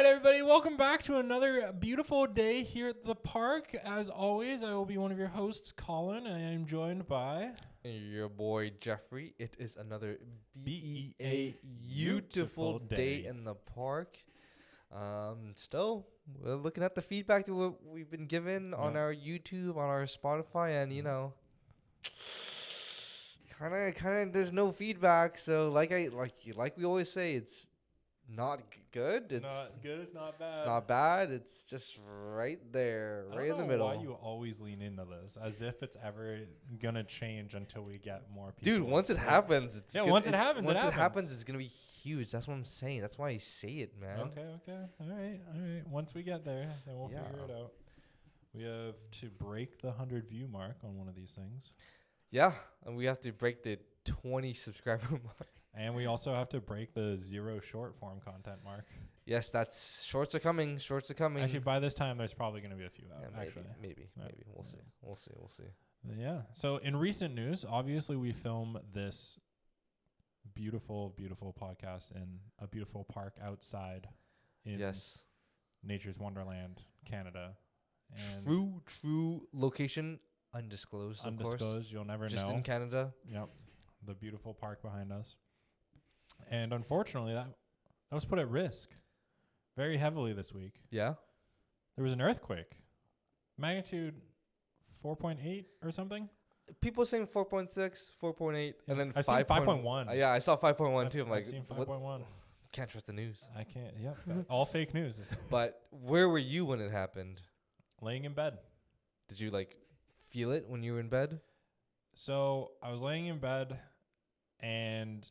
right, everybody, welcome back to another beautiful day here at the park. As always, I will be one of your hosts, Colin, and I am joined by your boy Jeffrey. It is another B-E-A beautiful day in the park. Still, we're looking at the feedback that we've been given on our YouTube, on our Spotify, and kind of, there's no feedback. So like we always say, it's not good. It's not good. It's not bad. It's not bad. It's just right there, right in the middle. Why you always lean into this, as if it's ever gonna change until we get more people. Dude, once it happens, it's once it happens, it's gonna be huge. That's what I'm saying. That's why I say it, man. Okay. All right. Once we get there, then we'll figure it out. We have to break the 100 view mark on one of these things. Yeah, and we have to break the 20 subscriber mark. And we also have to break the 0 short form content mark. Yes, that's shorts are coming. Actually, by this time, there's probably going to be a few out. Maybe. We'll see. Yeah. So in recent news, obviously we film this beautiful, beautiful podcast in a beautiful park outside in Nature's Wonderland, Canada. And true location undisclosed. Of course. You'll never know. Just in Canada. Yep. The beautiful park behind us. And unfortunately, that was put at risk very heavily this week. Yeah. There was an earthquake. Magnitude 4.8 or something. People saying 4.6, 4.8, and then I've seen 5.1. Yeah, I saw 5.1 too. I've seen 5.1. Can't trust the news. I can't. Yep. All fake news. But where were you when it happened? Laying in bed. Did you feel it when you were in bed? So I was laying in bed, and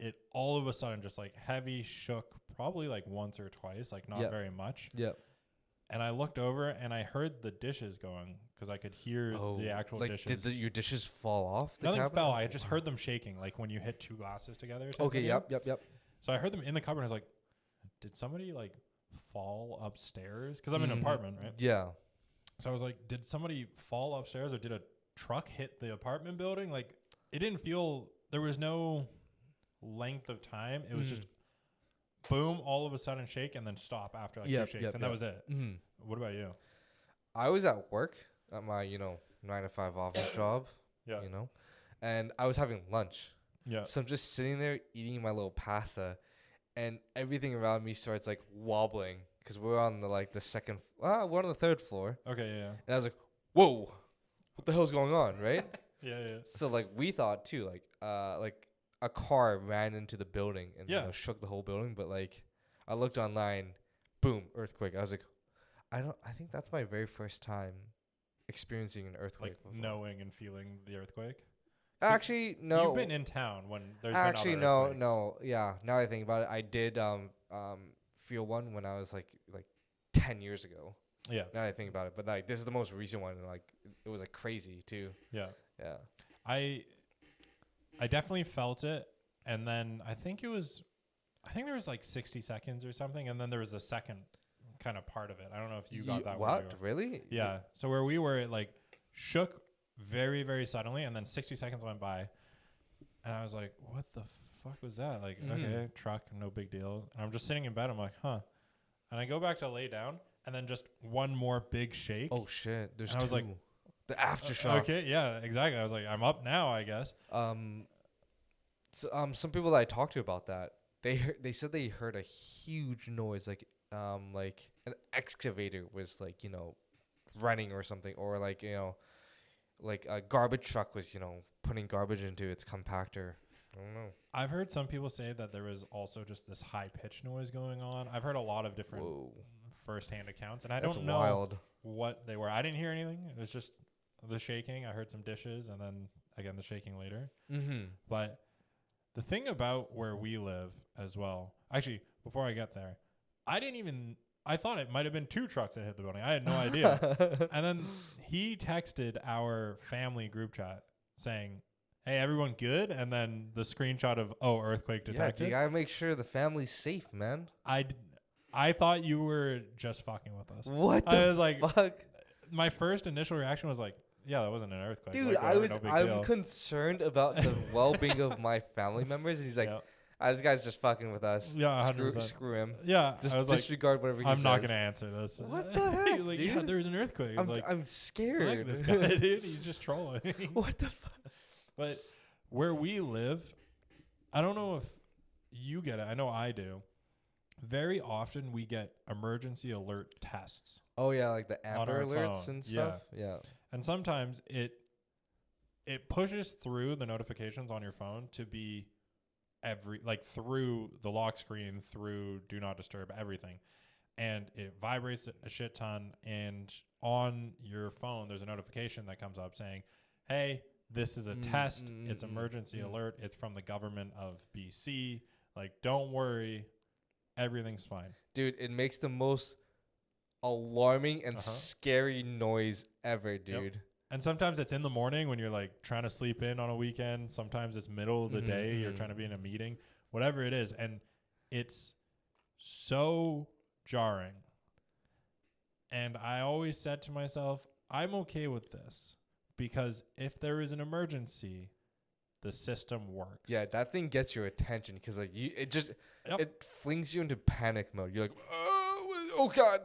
it all of a sudden just heavy shook, probably once or twice, not very much. Yep. And I looked over and I heard the dishes going because I could hear the actual dishes. Did your dishes fall off? Nothing fell. I just heard them shaking, when you hit two glasses together. Okay. Yep. So I heard them in the cupboard. And I was like, did somebody fall upstairs? Because I'm in an apartment, right? Yeah. So I was like, did somebody fall upstairs or did a truck hit the apartment building? It didn't feel, there was no length of time. It was just boom, all of a sudden shake and then stop after two shakes. That was it. Mm-hmm. What about you? I was at work at my, 9 to 5 office job. Yeah. And I was having lunch. Yeah. So I'm just sitting there eating my little pasta and everything around me starts wobbling because we're on the second, we're on the third floor. Okay. Yeah. And I was like, whoa, what the hell's going on? Right. Yeah. So we thought too, a car ran into the building and shook the whole building. But I looked online, boom, earthquake. I was like, I think that's my very first time experiencing an earthquake. Knowing and feeling the earthquake. Actually, no. You've been in town when there's actually been other earthquakes. no. Yeah. Now I think about it, I did feel one when I was like 10 years ago. Yeah. Now I think about it, but this is the most recent one, and it was crazy too. Yeah. Yeah. I definitely felt it, and then I think there was 60 seconds or something, and then there was a second kind of part of it. I don't know if you got that. What? Really? Yeah. So where we were, it shook very, very suddenly, and then 60 seconds went by, and I was like, "What the fuck was that?" Okay, truck, no big deal. And I'm just sitting in bed. I'm like, "Huh," and I go back to lay down, and then just one more big shake. Oh shit! There's and two. I was like, the aftershock. Okay, yeah, exactly. I was like, I'm up now, I guess. Some people that I talked to about that, they said they heard a huge noise, an excavator was running or something, or a garbage truck was putting garbage into its compactor. I don't know. I've heard some people say that there was also just this high pitched noise going on. I've heard a lot of different firsthand accounts, and I don't know what they were. I didn't hear anything. It was just the shaking. I heard some dishes, and then again the shaking later. Mm-hmm. But the thing about where we live as well, actually, before I get there, I thought it might have been 2 trucks that hit the building. I had no idea. And then he texted our family group chat saying, "Hey, everyone good?" And then the screenshot of, earthquake detected. Yeah, you gotta make sure the family's safe, man. I thought you were just fucking with us. What the I was fuck? My first initial reaction was yeah, that wasn't an earthquake. Dude, I'm concerned about the well-being of my family members. And he's like, This guy's just fucking with us. Yeah, Screw, 100%. screw him. Yeah, Just I was like, disregard whatever he I'm says. not gonna answer this. What the heck, like, dude? yeah, there's an earthquake. It's like, I'm fuck scared. this guy, dude. He's just trolling. What the fuck? But where we live, I don't know if you get it. I know I do. Very often we get emergency alert tests. Oh yeah, like the On Amber our alerts phone. and stuff. Yeah. And sometimes it pushes through the notifications on your phone to be through the lock screen, through do not disturb, everything. And it vibrates a shit ton. And on your phone, there's a notification that comes up saying, hey, this is a test. It's emergency alert. It's from the government of BC. Like, don't worry. Everything's fine. Dude, it makes the most alarming and scary noise ever, dude. Yep. And sometimes it's in the morning when you're like trying to sleep in on a weekend. Sometimes it's middle of the day. You're trying to be in a meeting, whatever it is. And it's so jarring. And I always said to myself, I'm okay with this because if there is an emergency, the system works. Yeah, that thing gets your attention because like it Yep. flings you into panic mode. You're like, oh God.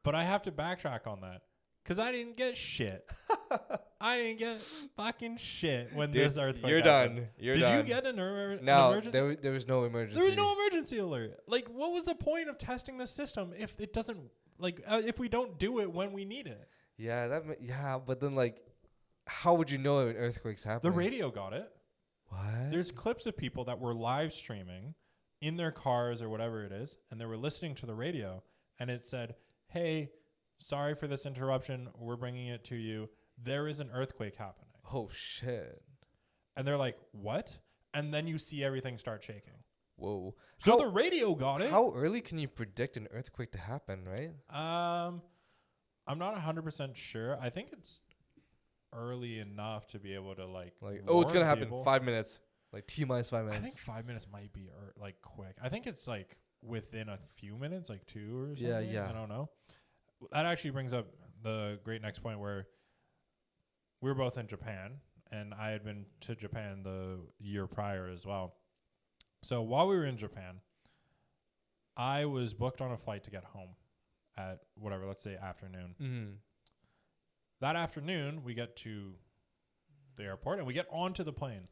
But I have to backtrack on that because I didn't get shit. I didn't get fucking shit when this earthquake You're happened. done. You're Did done. you get an emergency? No, there was no emergency. There was no emergency alert. Like, what was the point of testing the system if it doesn't, if we don't do it when we need it? Yeah, but then like, how would you know an earthquake's happening? The radio got it. What? There's clips of people that were live streaming in their cars or whatever it is, and they were listening to the radio, and it said, hey, sorry for this interruption. We're bringing it to you. There is an earthquake happening. Oh, shit. And they're like, what? And then you see everything start shaking. Whoa. So the radio got it. How early can you predict an earthquake to happen, right? I'm not 100% sure. I think it's early enough to be able to like it's gonna happen people. 5 minutes, like T-minus 5 minutes. I think 5 minutes might be quick. I think it's like within a few minutes, like 2 or something. Yeah. I don't know. That actually brings up the great next point where we were both in Japan, and I had been to Japan the year prior as well. So while we were in Japan, I was booked on a flight to get home at whatever, let's say afternoon. Mm-hmm. That afternoon, we get to the airport and we get onto the plane.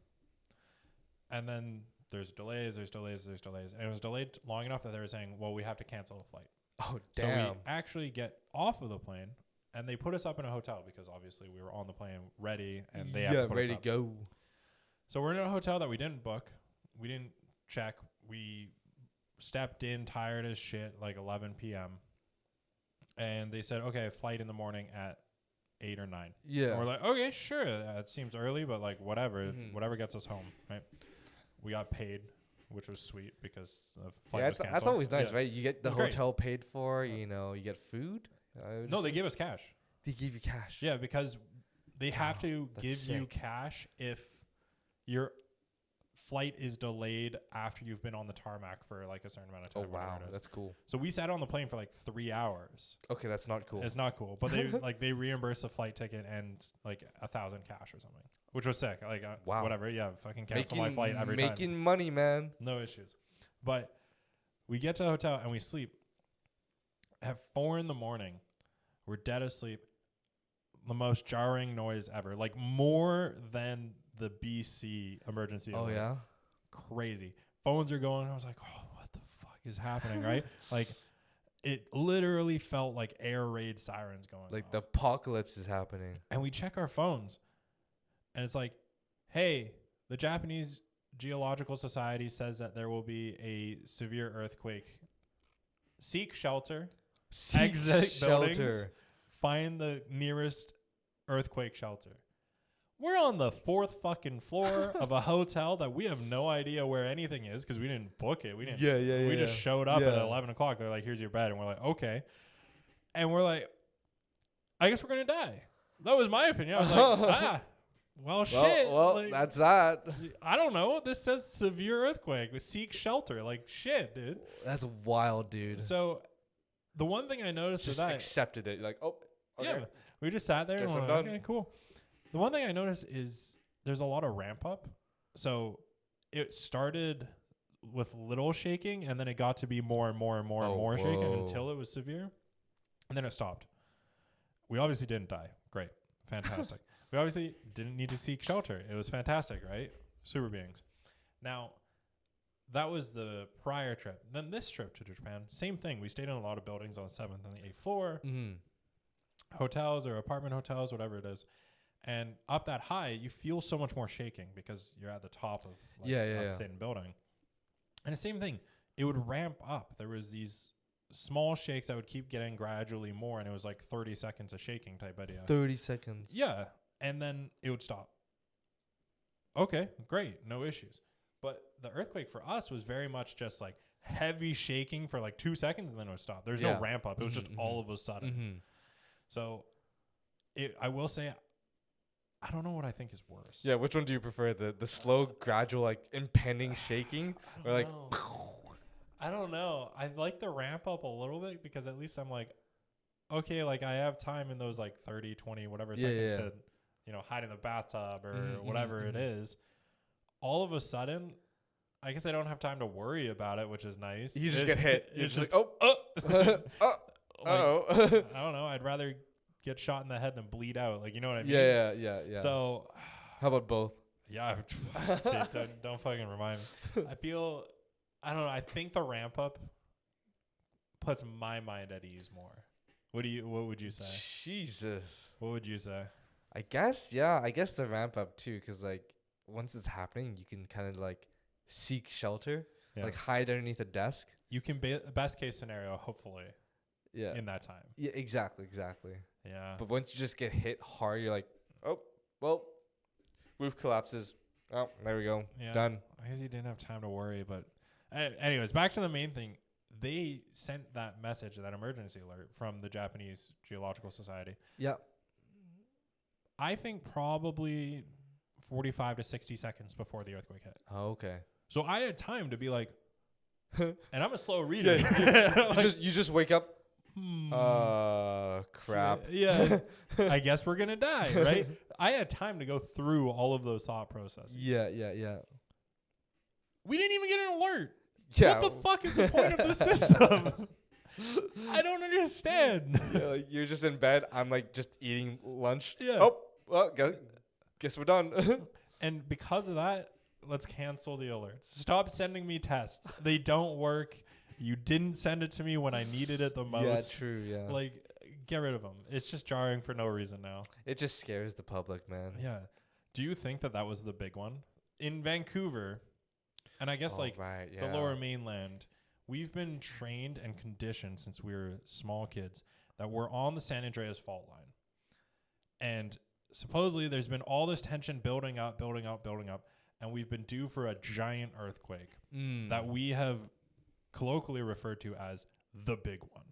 And then there's delays. And it was delayed long enough that they were saying, well, we have to cancel the flight. Oh, damn. So we actually get off of the plane and they put us up in a hotel because obviously we were on the plane ready and they have to put us ready up. to go. So we're in a hotel that we didn't book. We didn't check. We stepped in tired as shit, like 11 p.m. And they said, okay, flight in the morning at 8 or 9. Yeah. And we're like, okay, sure. It seems early, but like whatever. Whatever gets us home, right? We got paid, which was sweet because the flight was canceled. That's always nice, right? You get the It's hotel paid for, you get food. No, they gave us cash. They give you cash. Yeah, because they have to that's give you sick. cash if your flight is delayed after you've been on the tarmac for like a certain amount of time. Oh, wow. That's cool. So we sat on the plane for like 3 hours. Okay, that's not cool. It's not cool, but they they reimbursed the flight ticket and like 1,000 cash or something, which was sick. Like wow. Whatever, yeah, fucking cancel my flight every time. time. Making money, man. No issues. But we get to the hotel and we sleep. At 4 a.m, we're dead asleep. The most jarring noise ever, like more than the BC emergency alert. Oh yeah, crazy. Phones are going. I was like, oh, what the fuck is happening, right? Like, it literally felt like air raid sirens going. Like off. the apocalypse is happening. And we check our phones, and it's like, hey, the Japanese Geological Society says that there will be a severe earthquake. Seek shelter. Exit buildings. Find the nearest earthquake shelter. We're on the 4th fucking floor of a hotel that we have no idea where anything is because we didn't book it. We didn't. Yeah. We just showed up at 11 o'clock. They're like, "Here's your bed," and we're like, "Okay." And we're like, "I guess we're gonna die." That was my opinion. I was like, well, shit. Well, like, that's that. I don't know. This says severe earthquake. Seek shelter. Like shit, dude. That's wild, dude. So, the one thing I noticed just is that accepted it. Like, oh, okay. yeah, we just sat there Guess and I'm we're like, done. okay, cool. The one thing I noticed is there's a lot of ramp up. So it started with little shaking, and then it got to be more and more and more and more shaking until it was severe, and then it stopped. We obviously didn't die. Great. Fantastic. We obviously didn't need to seek shelter. It was fantastic, right? Super beings. Now, that was the prior trip. Then this trip to Japan, same thing. We stayed in a lot of buildings on the 7th and the 8th floor, hotels or apartment hotels, whatever it is. And up that high, you feel so much more shaking because you're at the top of a thin building. And the same thing, it would ramp up. There was these small shakes that would keep getting gradually more, and it was like 30 seconds of shaking type idea. 30 seconds. Yeah. And then it would stop. Okay, great. No issues. But the earthquake for us was very much just like heavy shaking for like 2 seconds, and then it would stop. There's no ramp up. It was just all of a sudden. So I will say, I don't know what I think is worse. Yeah, which one do you prefer? The slow, gradual, like impending shaking, or like? I don't know. I like the ramp up a little bit because at least I'm like, okay, like I have time in those like 30, 20, whatever seconds to, hide in the bathtub or whatever it is. All of a sudden, I guess I don't have time to worry about it, which is nice. You just get hit. You're just like, I don't know. I'd rather get shot in the head than bleed out. Like, you know what I mean? Yeah. So, how about both? Yeah, don't fucking remind me. I don't know. I think the ramp up puts my mind at ease more. What would you say? Jesus. What would you say? I guess the ramp up too, because like once it's happening, you can kind of like seek shelter, like hide underneath a desk. You can best case scenario, hopefully. Yeah. In that time. Yeah, exactly. Yeah. But once you just get hit hard, you're like, oh, well, roof collapses. Oh, there we go. Yeah. Done. I guess you didn't have time to worry, but anyways, back to the main thing. They sent that message, that emergency alert from the Japanese Geological Society. Yeah. I think probably 45 to 60 seconds before the earthquake hit. Oh, okay. So I had time to be like, and I'm a slow reader. You just wake up. Crap. Yeah. I guess we're going to die, right? I had time to go through all of those thought processes. Yeah. We didn't even get an alert. Yeah. What the fuck is the point of the system? I don't understand. Yeah, like you're just in bed. I'm like just eating lunch. Yeah. Oh, well, guess we're done. And because of that, let's cancel the alerts. Stop sending me tests. They don't work. You didn't send it to me when I needed it the most. Yeah, true. Yeah. Like, get rid of them. It's just jarring for no reason now. It just scares the public, man. Yeah. Do you think that was the big one? In Vancouver, and I guess the Lower Mainland, we've been trained and conditioned since we were small kids that we're on the San Andreas fault line. And supposedly there's been all this tension building up, and we've been due for a giant earthquake that we have colloquially referred to as the big one.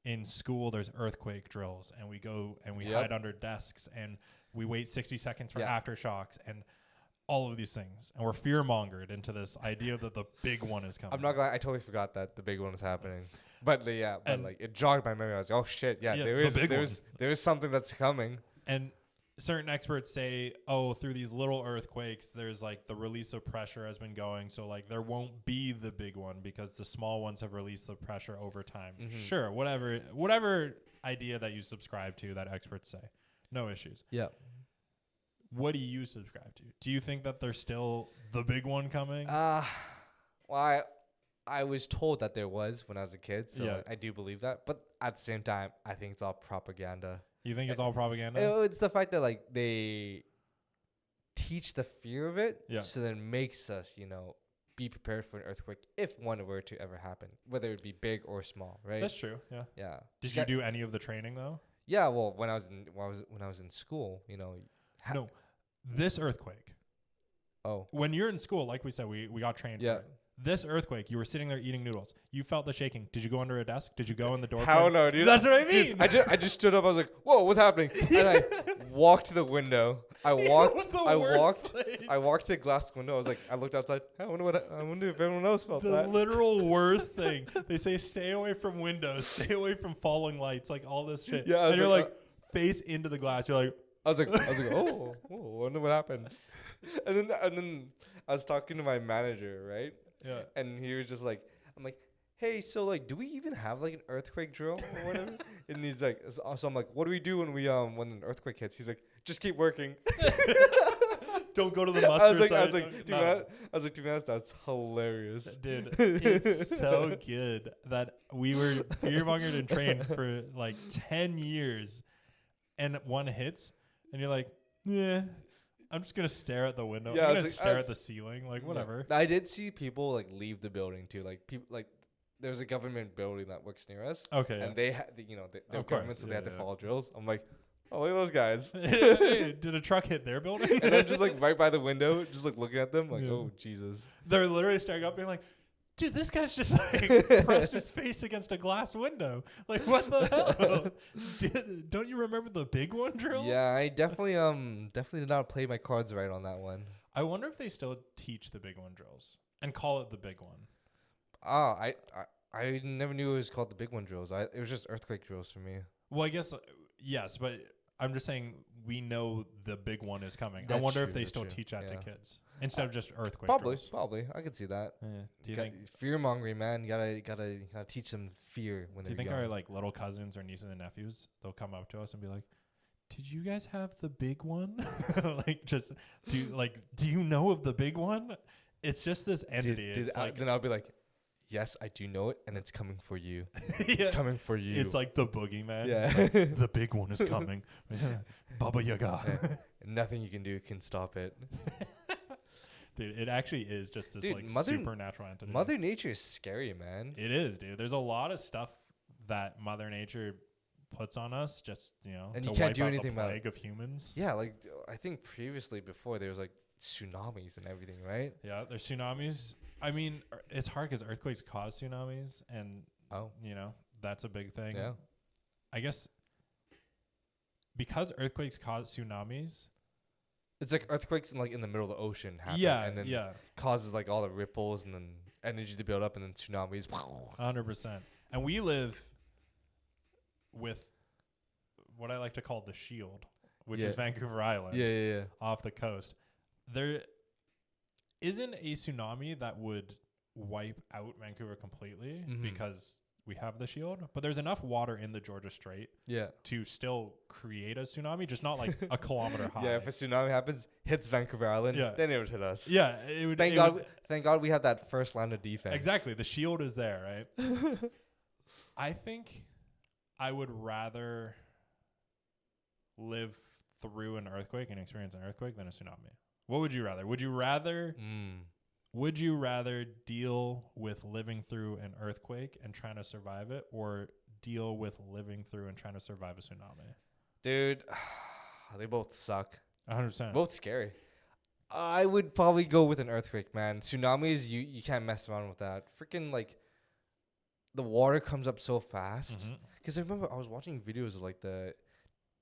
In school, there's earthquake drills, and we go and we hide under desks, and we wait 60 seconds for aftershocks, and all of these things. And we're fear-mongered into this idea that the big one is coming. I'm not glad. I totally forgot that the big one was happening. But like it jogged my memory. I was like, oh shit, there is something that's coming. And certain experts say, through these little earthquakes, there's like the release of pressure has been going. So like there won't be the big one because the small ones have released the pressure over time. Mm-hmm. Sure, whatever idea that you subscribe to that experts say, no issues. Yeah. What do you subscribe to? Do you think that there's still the big one coming? Well, I was told that there was when I was a kid, so I do believe that. But at the same time, I think it's all propaganda. You think it's all propaganda? It's the fact that like they teach the fear of it, so that it makes us, be prepared for an earthquake if one were to ever happen, whether it be big or small, right? That's true. Yeah. Yeah. Did you do any of the training though? Yeah. Well, when I was in school, No, this earthquake. Oh. When you're in school, like we said, we got trained for it. This earthquake, you were sitting there eating noodles. You felt the shaking. Did you go under a desk? Did you go in the door? Hell no, dude. That's what I mean. Dude, I just stood up. I was like, "Whoa, what's happening?" And I walked to the window. I walked to the glass window. I was like, I looked outside. I wonder if everyone else felt that. The literal worst thing. They say stay away from windows, stay away from falling lights, like all this shit. Yeah, and you're like face into the glass. You're like, I was like, oh, wonder what happened. And then I was talking to my manager, right? Yeah. And he was just like, I'm like, hey, so like, do we even have like an earthquake drill or whatever? And he's like, so I'm like, what do we do when when an earthquake hits? He's like, just keep working. Don't go to the I muster was like, site. to be honest, that's hilarious. Dude, it's so good that we were fear-mongered and trained for like 10 years, and one hits, and you're like, yeah, I'm just going to stare at the window. Yeah, I'm going to stare at the ceiling, like, whatever. Yeah. I did see people like leave the building too. Like people like there's a government building that works near us. Okay. And they had, they're Of government, course, so yeah, they had to yeah. follow drills. I'm like, oh, look at those guys. Hey, did a truck hit their building? And I'm just like right by the window, just like looking at them, like, Yeah. oh Jesus. They're literally staring up, being like, dude, this guy's just like pressed his face against a glass window. Like, what the hell? Don't you remember the big one drills? Yeah, I definitely did not play my cards right on that one. I wonder if they still teach the big one drills and call it the big one. Ah, I never knew it was called the big one drills. It was just earthquake drills for me. Well, I guess yes, but I'm just saying we know the big one is coming. I That's wonder if true, they that's still true. teach that to Yeah. kids instead of just earthquake Probably, drills. probably. I could see that. Yeah. Do you Got- think? fear mongering, man? You gotta teach them fear when Do they're you think young. our like little cousins or nieces and nephews, they'll come up to us and be like, "Did you guys have the big one?" Like, just do you know of the big one? It's just this entity. It's like then I'll be like, yes, I do know it, and it's coming for you. yeah. It's coming for you. It's like the boogeyman. Yeah. Like, the big one is coming. Baba Yaga. Nothing you can do can stop it. Dude, it actually is just this Dude, like Mother- supernatural entity. Mother Nature is scary, man. It is, dude. There's a lot of stuff that Mother Nature puts on us, just And to you can't wipe do out anything the about it. plague of humans. Yeah, like I think previously before there was like tsunamis and everything, right? Yeah, there's tsunamis. I mean, it's hard because earthquakes cause tsunamis, and Oh, that's a big thing. yeah. I guess because earthquakes cause tsunamis. It's like earthquakes in the middle of the ocean happen, Yeah, and then yeah, causes like all the ripples and then energy to build up, and then tsunamis. 100%. And we live with what I like to call the shield, which Yeah. is Vancouver Island. Yeah. Off the coast. There isn't a tsunami that would wipe out Vancouver completely Mhm. because we have the shield, but there's enough water in the Georgia Strait Yeah. to still create a tsunami, just not like a kilometer high. Yeah, if a tsunami happens, hits Vancouver Island, Yeah. then it would hit us. Yeah, it would. Thank it God. would- Thank God we have that first line of defense. exactly. The shield is there, right? I think I would rather live through an earthquake and experience an earthquake than a tsunami. What would you rather? Would you rather deal with living through an earthquake and trying to survive it, or deal with living through and trying to survive a tsunami? Dude, they both suck. 100%. Both scary. I would probably go with an earthquake, man. Tsunamis, you can't mess around with that. Freaking like, the water comes up so fast. Mhm. Because I remember I was watching videos of like the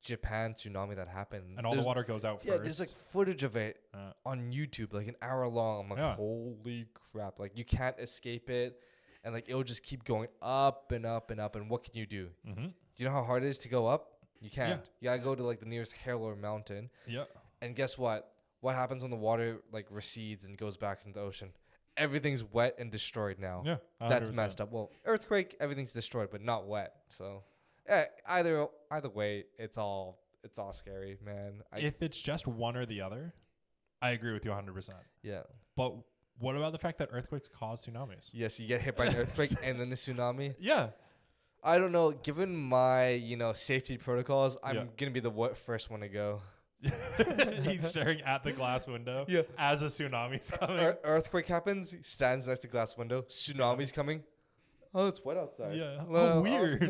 Japan tsunami that happened. And all the There's- water goes out Yeah, first. there's like footage of it Uh, on YouTube, like an hour long. I'm like, Yeah. holy crap! Like you can't escape it, and like it'll just keep going up and up and up. And what can you do? mm-hmm. Do you know how hard it is to go up? You can't. You gotta go to like the nearest hill or mountain. Yeah. And guess what? What happens when the water like recedes and goes back into the ocean? Everything's wet and destroyed now. Yeah. That's 100%. messed up. Well, earthquake, everything's destroyed, but not wet. So, yeah, either way, it's all scary, man. If it's just one or the other, I agree with you 100%. Yeah. But what about the fact that earthquakes cause tsunamis? Yes, you get hit by an earthquake and then a tsunami. Yeah. I don't know. Given my safety protocols, I'm Yeah. gonna be the first one to go. He's staring at the glass window Yeah. as a tsunami's coming. Earthquake happens. He stands next to the glass window. Tsunami's coming. Oh, it's wet outside. Yeah. Well, Oh, weird.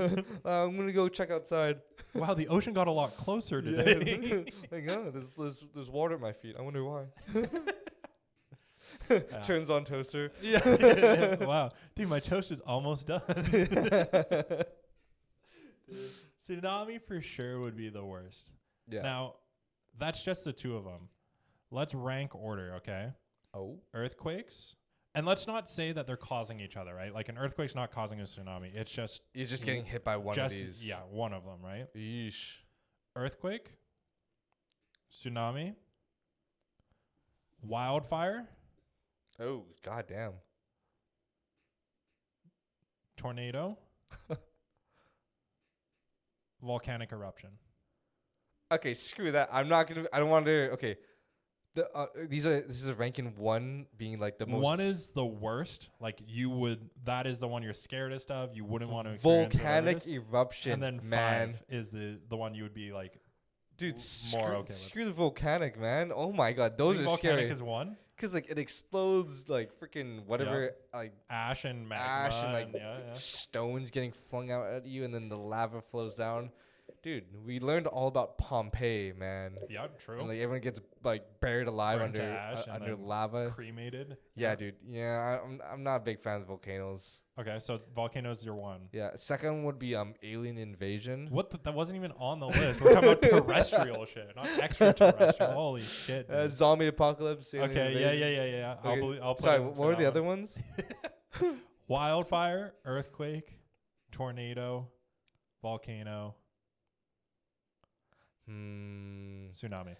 I'm gonna go check outside. Wow, the ocean got a lot closer today. Like, oh, there's water at my feet. I wonder why. Yeah. Turns on toaster. Yeah. Wow. Dude, my toast is almost done. Tsunami for sure would be the worst. Yeah. Now, that's just the two of them. Let's rank order, okay? Oh. Earthquakes. And let's not say that they're causing each other, right? Like an earthquake's not causing a tsunami. It's just You're just getting hit by one of these. Yeah, one of them, right? Yeesh. Earthquake, tsunami, wildfire, Oh, goddamn. tornado, volcanic eruption. Okay, screw that. I'm not gonna. I don't want to. Okay, this is ranking one being like the most. One is the worst. Like that is the one you're scaredest of. You wouldn't want to experience volcanic eruption. And then man. 5 is the one you would be like, dude, more screw, okay with. screw the volcanic, man. Oh my god, those are volcanic scary. is 1. Cause like it explodes like freaking whatever like ash and magma and like and stones getting flung out at you, and then the lava flows down. Dude, we learned all about Pompeii, man. Yeah, true. And like everyone gets like buried alive Burnt to under ash and under then lava. cremated. Yeah, dude. Yeah, I'm not a big fan of volcanoes. Okay, so volcanoes your 1. Yeah, second would be alien invasion. What? That wasn't even on the list. We're talking about terrestrial shit, not extraterrestrial. Holy shit. Dude. Zombie apocalypse. Alien Okay, invasion. yeah. Okay. I'll put Sorry, in what for were that the one. other ones? Wildfire, earthquake, tornado, volcano, tsunami.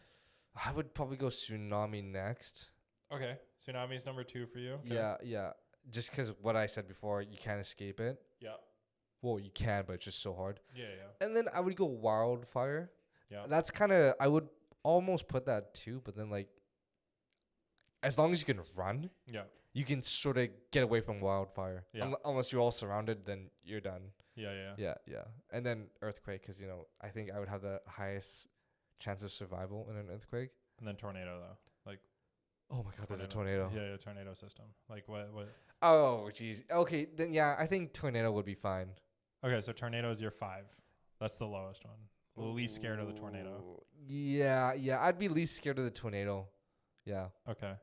I would probably go tsunami next. Okay, tsunami is number 2 for you. Okay. Yeah. Just because what I said before, you can't escape it. Yeah. Well, you can, but it's just so hard. Yeah. And then I would go wildfire. Yeah. That's kind of, I would almost put that too, but then like, as long as you can run, Yeah. you can sort of get away from wildfire. Yeah. Unless you're all surrounded, then you're done. Yeah. Yeah. And then earthquake, because, I think I would have the highest chance of survival in an earthquake. And then tornado though. Like, oh my God, there's a tornado. Yeah, tornado system. Like what? Oh, geez. Okay, then yeah, I think tornado would be fine. Okay, so tornado is your 5. That's the lowest one. Least scared of the tornado. Yeah, I'd be least scared of the tornado. Yeah. Okay.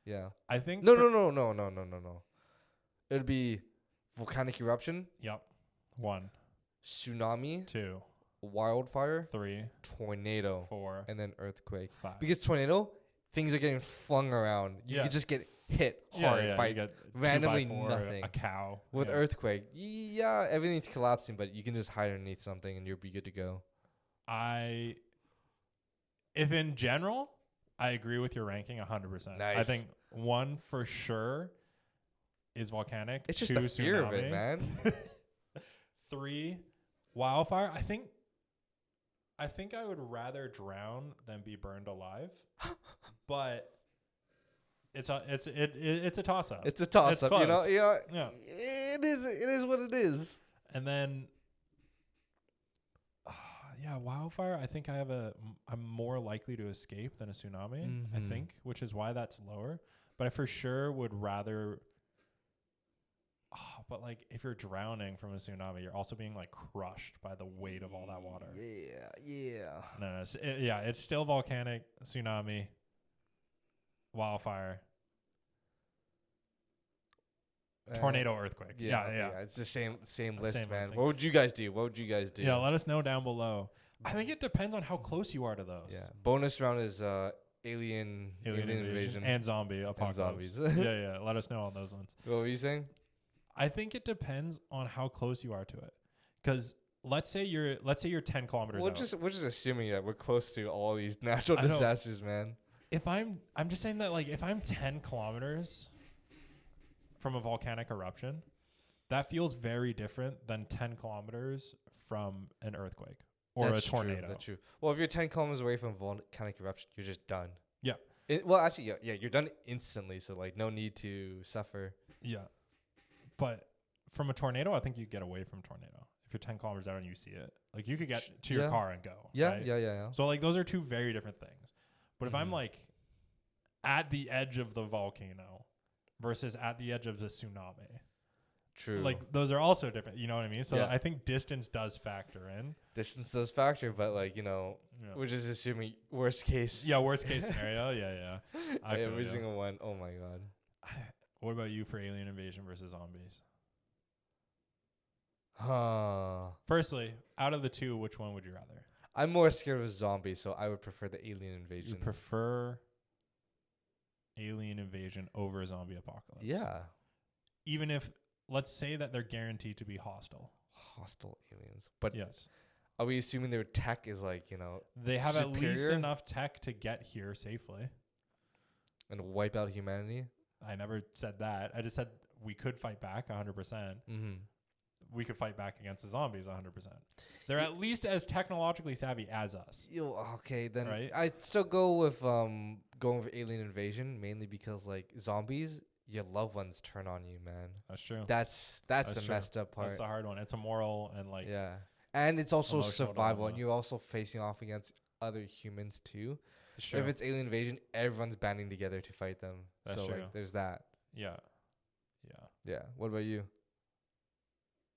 Yeah. I think. No. It'd be volcanic eruption. Yep. 1, Tsunami. 2, Wildfire. 3, Tornado. 4, And then earthquake. 5. Because tornado, things are getting flung around. You could just get hit hard by you get randomly 2x4, nothing. A cow. With earthquake, yeah, everything's collapsing, but you can just hide underneath something and you'll be good to go. If in general, I agree with your ranking 100%. Nice. I think 1 for sure is volcanic. It's just 2, the fear tsunami. of it, man. 3, wildfire. I think I would rather drown than be burned alive, but it's a toss up. It's a toss up, you know. Yeah. It is what it is. And then, wildfire. I think I'm more likely to escape than a tsunami. I think, which is why that's lower. But I for sure would rather. But like, if you're drowning from a tsunami, you're also being like crushed by the weight of all that water. Yeah. No, it's still volcanic, tsunami, wildfire, tornado, earthquake. Yeah. It's the same list, Same man. list. What would you guys do? Yeah, let us know down below. I think it depends on how close you are to those. Yeah. Bonus round is alien invasion and zombie apocalypse. zombies. yeah. Let us know on those ones. What were you saying? I think it depends on how close you are to it, because let's say you're 10 kilometers out. We're just assuming that we're close to all these natural disasters, man. If I'm just saying that, like, if I'm 10 kilometers from a volcanic eruption, that feels very different than 10 kilometers from an earthquake or a tornado. That's true. Well, if you're 10 kilometers away from volcanic eruption, you're just done. Yeah. Actually, you're done instantly. So like, no need to suffer. Yeah. But from a tornado, I think you get away from tornado. If you're 10 kilometers out and you see it, like, you could get to your car and go. Yeah, right? yeah. So like, those are two very different things. But if I'm like at the edge of the volcano versus at the edge of the tsunami, true. Like, those are also different. You know what I mean? So Yeah. I think distance does factor in. Distance does factor, but like, we're just assuming worst case. Yeah, worst case scenario. Yeah. Every single one. Oh my god. What about you for alien invasion versus zombies? Firstly, out of the two, which one would you rather? I'm more scared of zombies, so I would prefer the alien invasion. You prefer alien invasion over zombie apocalypse? Yeah. Even if, let's say that they're guaranteed to be hostile. Hostile aliens. But yes. Are we assuming their tech is like, they have superior? At least enough tech to get here safely and wipe out humanity? I never said that. I just said we could fight back 100%. Mm-hmm. we could fight back against the zombies 100%. They're at least as technologically savvy as us. Okay, then Right? I'd still go with alien invasion, mainly because like zombies, your loved ones turn on you, man. That's true. That's the true. messed up part. That's the hard one. It's a moral and like Yeah, and it's also emotional survival, and dilemma. you're also facing off against other humans too. Sure. If it's alien invasion, everyone's banding together to fight them. That's so true. like, there's that. Yeah. Yeah. What about you?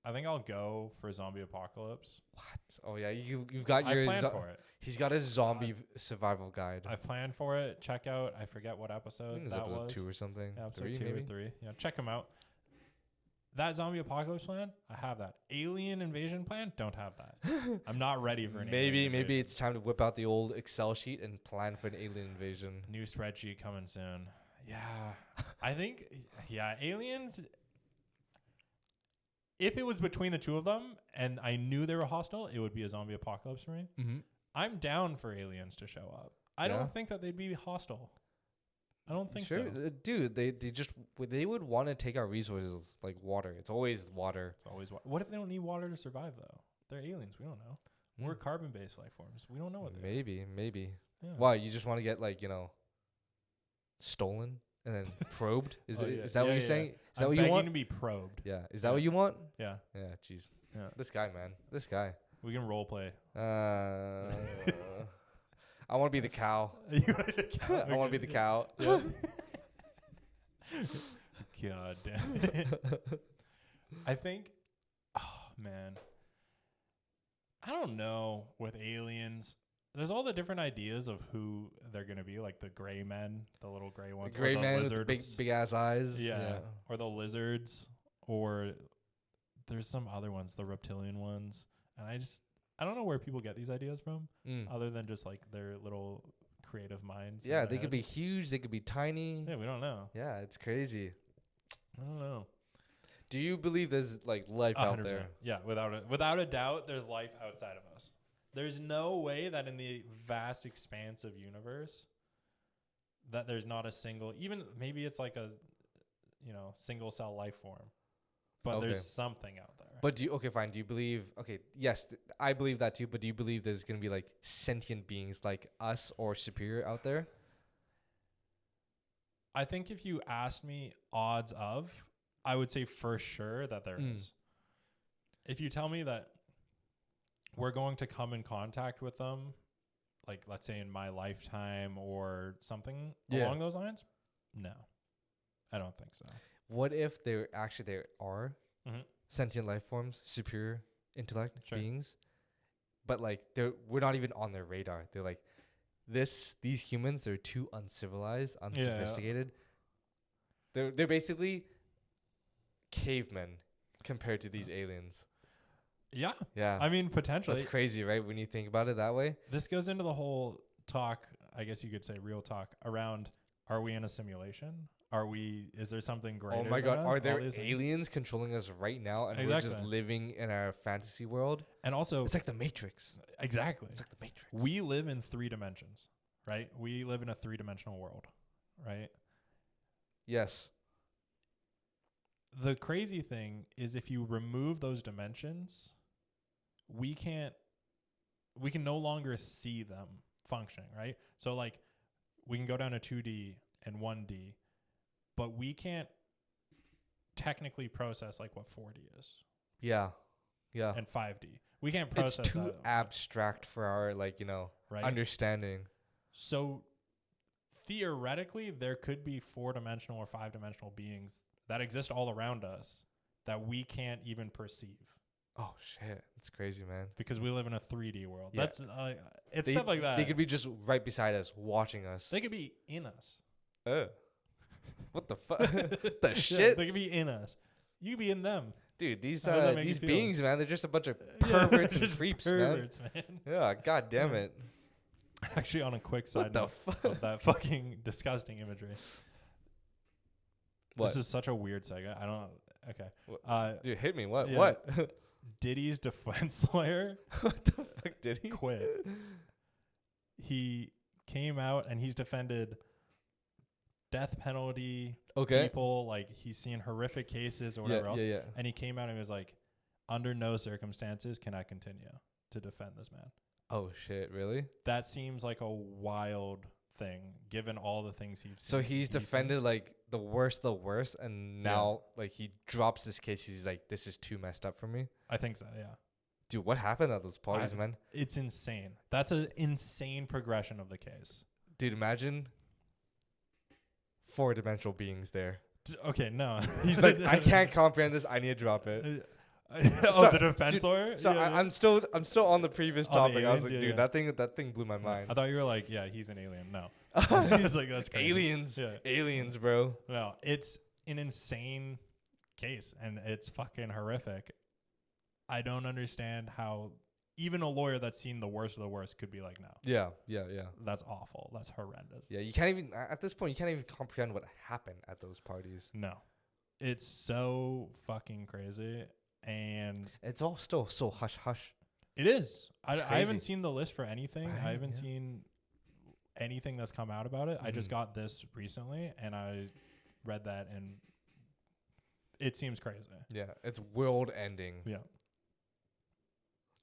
I think I'll go for zombie apocalypse. What? Oh yeah, you've got I your. planned for it. He's got his zombie survival guide. I've planned for it. Check out. I forget what I episode think it's that episode was. 2 or something. Yeah, episode 3 2 maybe. or 3. Yeah, check them out. That zombie apocalypse plan, I have that. Alien invasion plan, don't have that. I'm not ready for an alien invasion. Maybe it's time to whip out the old Excel sheet and plan for an alien invasion. New spreadsheet coming soon. Yeah. I think, aliens. If it was between the two of them and I knew they were hostile, it would be a zombie apocalypse for me. Mm-hmm. I'm down for aliens to show up. I Yeah? don't think that they'd be hostile. I don't think Sure, so. dude. They would want to take our resources like water. It's always water. It's always what if they don't need water to survive though? They're aliens. We don't know. We're carbon-based life forms. We don't know what they're. Maybe. Yeah. Why you just want to get like stolen and then probed? Is that what you're saying? Is that what you want? to be probed. Yeah. Is that what you want? Yeah. Yeah. Jeez. Yeah. This guy, man. This guy. We can role play. I want to be the cow. You wanna be the cow? I want to be the cow. Yeah. God damn it. I think, oh man, I don't know with aliens. There's all the different ideas of who they're gonna be, like the gray men, the little gray ones, Gray or the man with the lizards. big ass eyes. Yeah, or the lizards, or there's some other ones, the reptilian ones, and I don't know where people get these ideas from, other than just like their little creative minds. Yeah, they could be huge. They could be tiny. Yeah, we don't know. Yeah, it's crazy. I don't know. Do you believe there's like life out there? Yeah, without a doubt, there's life outside of us. There's no way that in the vast expanse of universe that there's not a single, even maybe it's like a, single cell life form, but there's something out there. But do you believe, yes, I believe that too, but do you believe there's going to be like sentient beings like us or superior out there? I think if you asked me odds of, I would say for sure that there is. If you tell me that we're going to come in contact with them, like let's say in my lifetime or something along those lines, no, I don't think so. What if there are sentient life forms, superior intellect beings, but like we're not even on their radar. They're like these humans, they're too uncivilized, unsophisticated. Yeah. They're basically cavemen compared to these aliens. Yeah. Yeah. I mean, potentially. That's crazy, right? When you think about it that way. This goes into the whole talk, I guess you could say real talk, around are we in a simulation? Is there something greater? Oh my God. Us? Are there aliens controlling us right now and we're just living in our fantasy world? And also, it's like the Matrix. Exactly. It's like the Matrix. We live in 3 dimensions, right? We live in a 3-dimensional world, right? Yes. The crazy thing is if you remove those dimensions, we can no longer see them functioning, right? So like we can go down to 2D and 1D, but we can't technically process like what 4D is. Yeah. Yeah. And 5D. We can't process it's too abstract for our right? Understanding. So theoretically there could be 4-dimensional or 5-dimensional beings that exist all around us that we can't even perceive. Oh shit, it's crazy, man. Because we live in a 3D world. Yeah. That's stuff like that. They could be just right beside us, watching us. They could be in us. What the fuck? The shit? Yeah, they could be in us. You could be in them. Dude, these beings, man, they're just a bunch of perverts and creeps, man. Yeah, god damn it. Actually, on a quick side note of that fucking disgusting imagery. What? This is such a weird segment. I don't. Okay. Dude, hit me. What? Yeah. What? Diddy's defense lawyer. What the fuck did he quit? He came out and he's defended death penalty people. Like he's seen horrific cases or whatever else. Yeah. And he came out and was like, under no circumstances can I continue to defend this man. Oh shit! Really? That seems like a wild thing, given all the things he's seen. So he's defended like the worst, and now like he drops this case. He's like, this is too messed up for me. I think so. Yeah. Dude, what happened at those parties, man? It's insane. That's an insane progression of the case. Dude, imagine 4-dimensional beings there. Okay, no. He's like, I can't comprehend this. I need to drop it. The defense lawyer. So I'm still on the previous topic. I was like, dude, yeah. that thing blew my mind. I thought you were like, yeah, he's an alien. No, he's like, that's crazy. Aliens, bro. No, it's an insane case, and it's fucking horrific. I don't understand how even a lawyer that's seen the worst of the worst could be like, no. Yeah. That's awful. That's horrendous. Yeah, you can't even at this point. You can't even comprehend what happened at those parties. No, it's so fucking crazy. And it's all still so hush hush. It is. I haven't seen the list for anything. I haven't yeah. seen anything that's come out about it. I just got this recently, and I read that, and it seems crazy. Yeah, it's world ending. Yeah.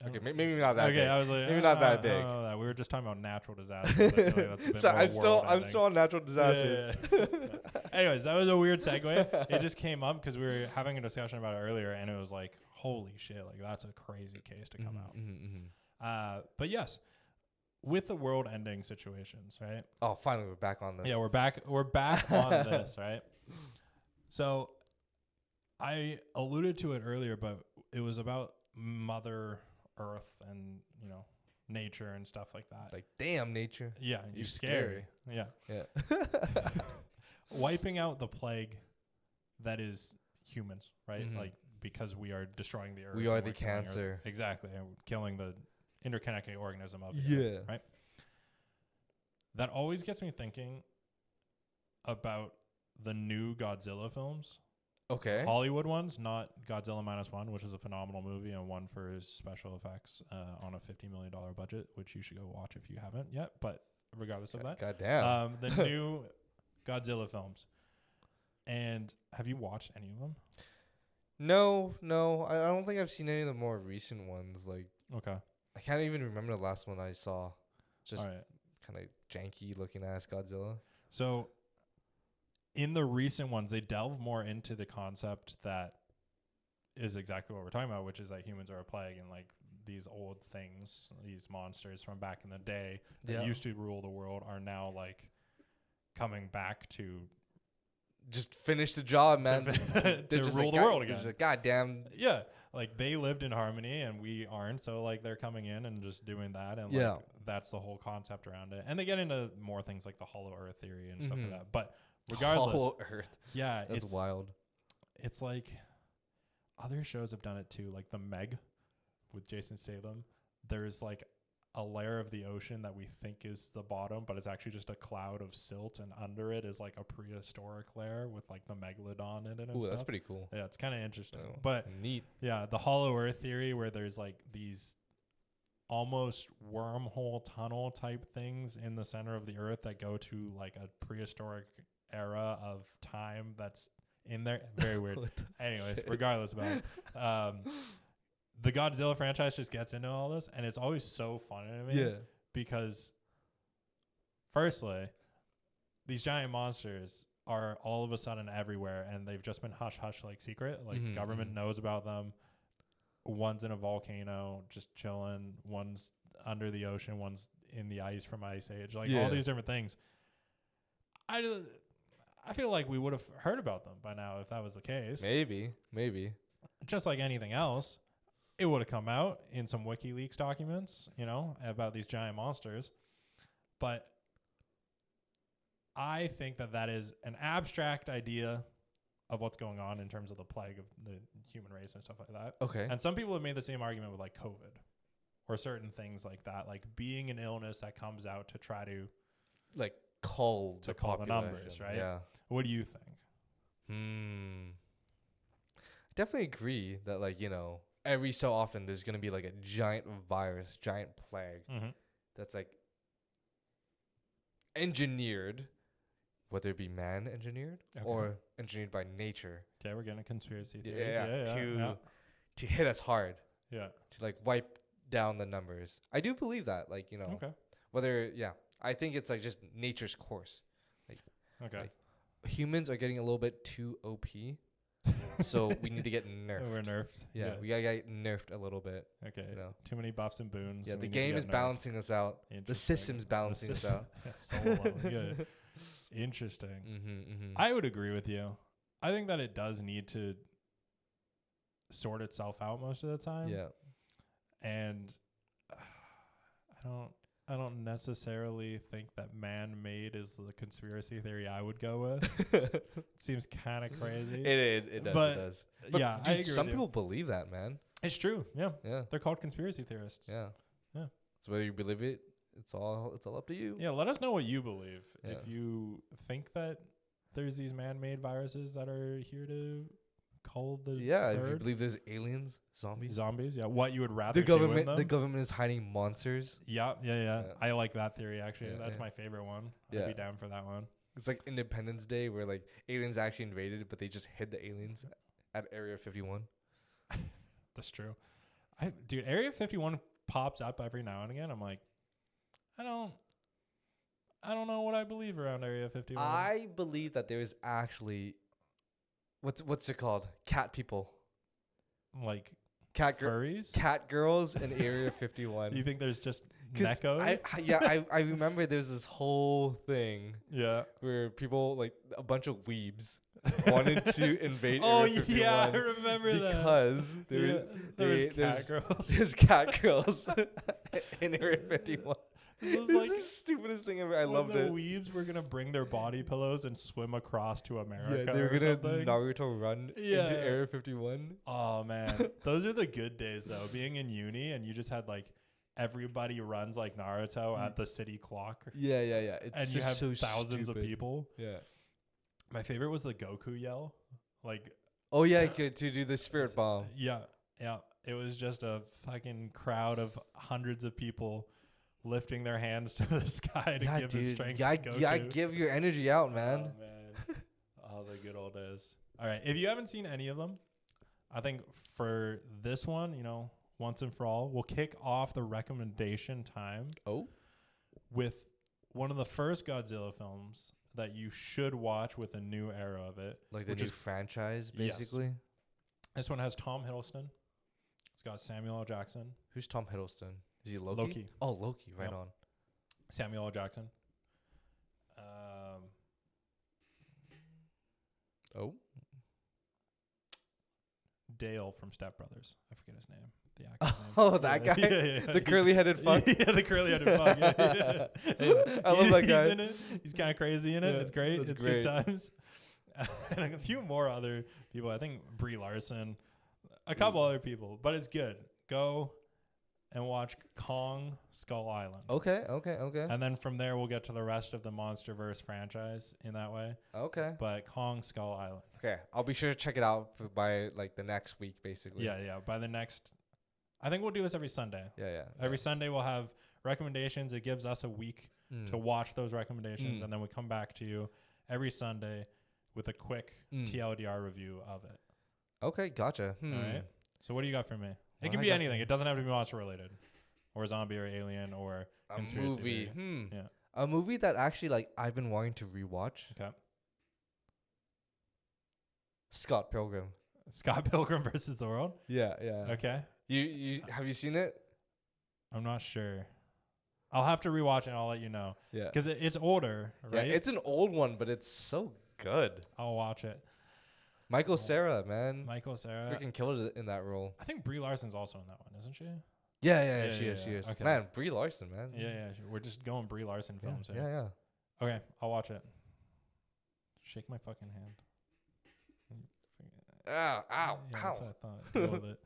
Okay, maybe not that. Okay, big. I was like, maybe not that big. We were just talking about natural disasters. I feel like that's a bit so more I'm still on natural disasters. Yeah. Anyways, that was a weird segue. It just came up because we were having a discussion about it earlier, and it was like, holy shit, like that's a crazy case to come out. But yes, with the world-ending situations, right? Oh, finally we're back on this. Yeah, we're back on this, right? So I alluded to it earlier, but it was about Mother Earth and, you know, nature and stuff like that. It's like, damn, nature. Yeah, you're scary. Yeah. Wiping out the plague that is humans, right? Like, because we are destroying the earth. We are the cancer. Exactly. And killing the interconnected organism of the earth, right? That always gets me thinking about the new Godzilla films. Okay. Hollywood ones, not Godzilla -1, which is a phenomenal movie and one for his special effects on a $50 million budget, which you should go watch if you haven't yet. But regardless of that, goddamn, the new Godzilla films. And have you watched any of them? No, I don't think I've seen any of the more recent ones. Like, okay, I can't even remember the last one I saw. Just kind of janky looking ass Godzilla. So in the recent ones, they delve more into the concept that is exactly what we're talking about, which is that humans are a plague, and like these old things, these monsters from back in the day that used to rule the world are now like coming back to just finish the job, man. To rule the world again. Just goddamn. Yeah, like they lived in harmony and we aren't, so like they're coming in and just doing that, and like that's the whole concept around it. And they get into more things like the hollow earth theory and stuff like that. But regardless, hollow earth. Yeah, that's wild. It's like other shows have done it too, like The Meg with Jason Statham. There's like a layer of the ocean that we think is the bottom, but it's actually just a cloud of silt, and under it is like a prehistoric layer with like the megalodon in it and stuff. That's pretty cool. Yeah, it's kind of interesting. But neat. Yeah, the hollow earth theory, where there's like these almost wormhole tunnel type things in the center of the earth that go to like a prehistoric era of time that's in there. Very weird. Anyways, regardless about it. The Godzilla franchise just gets into all this, and it's always so funny to me. Yeah. Because firstly, these giant monsters are all of a sudden everywhere, and they've just been hush hush like secret. Like government knows about them. One's in a volcano just chilling, one's under the ocean, one's in the ice from Ice Age. Like all these different things. I feel like we would have heard about them by now if that was the case. Maybe. Just like anything else, it would have come out in some WikiLeaks documents, you know, about these giant monsters. But I think that is an abstract idea of what's going on in terms of the plague of the human race and stuff like that. Okay. And some people have made the same argument with like COVID or certain things like that, like being an illness that comes out to try to like call the numbers, right? Yeah. What do you think? Definitely agree that, like, you know, every so often there's going to be like a giant virus, giant plague that's like engineered, whether it be man engineered or engineered by nature. Okay, we're getting a conspiracy theory. to hit us hard, Yeah. to like wipe down the numbers. I do believe that, like, you know, Okay. whether, yeah, I think it's like just nature's course. Okay. Like, humans are getting a little bit too OP, so we need to get nerfed. We're nerfed. Yeah, we gotta get nerfed a little bit. Okay. You know? Too many buffs and boons. Yeah, and the we need to game get is nerfed. balancing us out. The Interesting. system's balancing us out. Yeah, solo leveling. Good. Interesting. Mm-hmm. I would agree with you. I think that it does need to sort itself out most of the time. Yeah. And I don't necessarily think that man-made is the conspiracy theory I would go with. It seems kind of crazy. It does. But, it does. But yeah, dude, I agree some with people you. believe that, man. It's true. Yeah. Yeah. They're called conspiracy theorists. Yeah. Yeah. So whether you believe it, it's all up to you. Yeah, let us know what you believe. Yeah. If you think that there's these man-made viruses that are here to cull the If you herd. believe there's aliens, zombies. Yeah, what you would rather The do in government them. the government is hiding monsters. Yeah. Yeah. I like that theory actually. Yeah, That's yeah. my favorite one. Yeah. I'd be down for that one. It's like Independence Day where like aliens actually invaded, but they just hid the aliens at Area 51. That's true. Dude, Area 51 pops up every now and again. I'm like, I don't know what I believe around Area 51. I believe that there is actually what's it called? Cat people. Like Cat furries? cat girls in Area 51. You think there's just 'Cause Neko? I remember there's this whole thing Yeah. where people, like a bunch of weebs, wanted to invade Oh Area 51 yeah, I remember that. because Yeah, there was there's cat girls. there's cat girls in Area 51. It was It's like the stupidest thing ever. I when loved the it. weebs were gonna bring their body pillows and swim across to America. Yeah, they were or gonna something. Naruto run Yeah. into Area 51. Oh man, those are the good days though. Being in uni and you just had like everybody runs like Naruto at the city clock, Yeah. It's and you have just so thousands stupid. of people. Yeah. My favorite was the Goku yell. Like, Oh yeah, to do the spirit bomb. yeah. It was just a fucking crowd of hundreds of people lifting their hands to the sky to Yeah, give the dude. strength Yeah, to Goku. yeah, give your energy out, man. Oh man. Oh, the good old days. All right. If you haven't seen any of them, I think for this one, once and for all, we'll kick off the recommendation time Oh. with one of the first Godzilla films that you should watch with a new era of it. Like the which new is franchise, Yes. basically. This one has Tom Hiddleston. It's got Samuel L. Jackson. Who's Tom Hiddleston? Is he Loki? Loki. Oh, Loki. Right Yep. on. Samuel L. Jackson. Oh. Dale from Step Brothers. I forget his name. The actor's name. Oh, that guy? Yeah. The curly-headed fuck? Yeah, the curly-headed fuck. Yeah. I love that guy. He's in it. He's kind of crazy in it. Yeah, It's great. that's It's great. good times. And a few more other people. I think Brie Larson. A couple other people. But it's good. Go and watch Kong Skull Island. Okay. And then from there, we'll get to the rest of the MonsterVerse franchise in that way. Okay. But Kong Skull Island. Okay. I'll be sure to check it out by like the next week, basically. Yeah. By the next, I think we'll do this every Sunday. Yeah. Every Sunday we'll have recommendations. It gives us a week to watch those recommendations, and then we come back to you every Sunday with a quick TLDR review of it. Okay, gotcha. All right. So what do you got for me? It What can I be got anything. for- It doesn't have to be monster related, or zombie, or alien, or A conspiracy movie. theory. Yeah. A movie that actually like I've been wanting to rewatch. Okay. Scott Pilgrim. Scott Pilgrim versus the World. Yeah. Okay. You have you seen it? I'm not sure. I'll have to rewatch it and I'll let you know. Yeah. Because it's older, right? Yeah, it's an old one, but it's so good. I'll watch it. Michael Cera, man. Michael Cera. Freaking killed it in that role. I think Brie Larson's also in that one, isn't she? Yeah, Yeah, she is. Okay. Man, Brie Larson, man. Yeah. We're just going Brie Larson films here. Yeah. Okay, I'll watch it. Shake my fucking hand. Ow, Yeah, that's what I thought. Deal with it.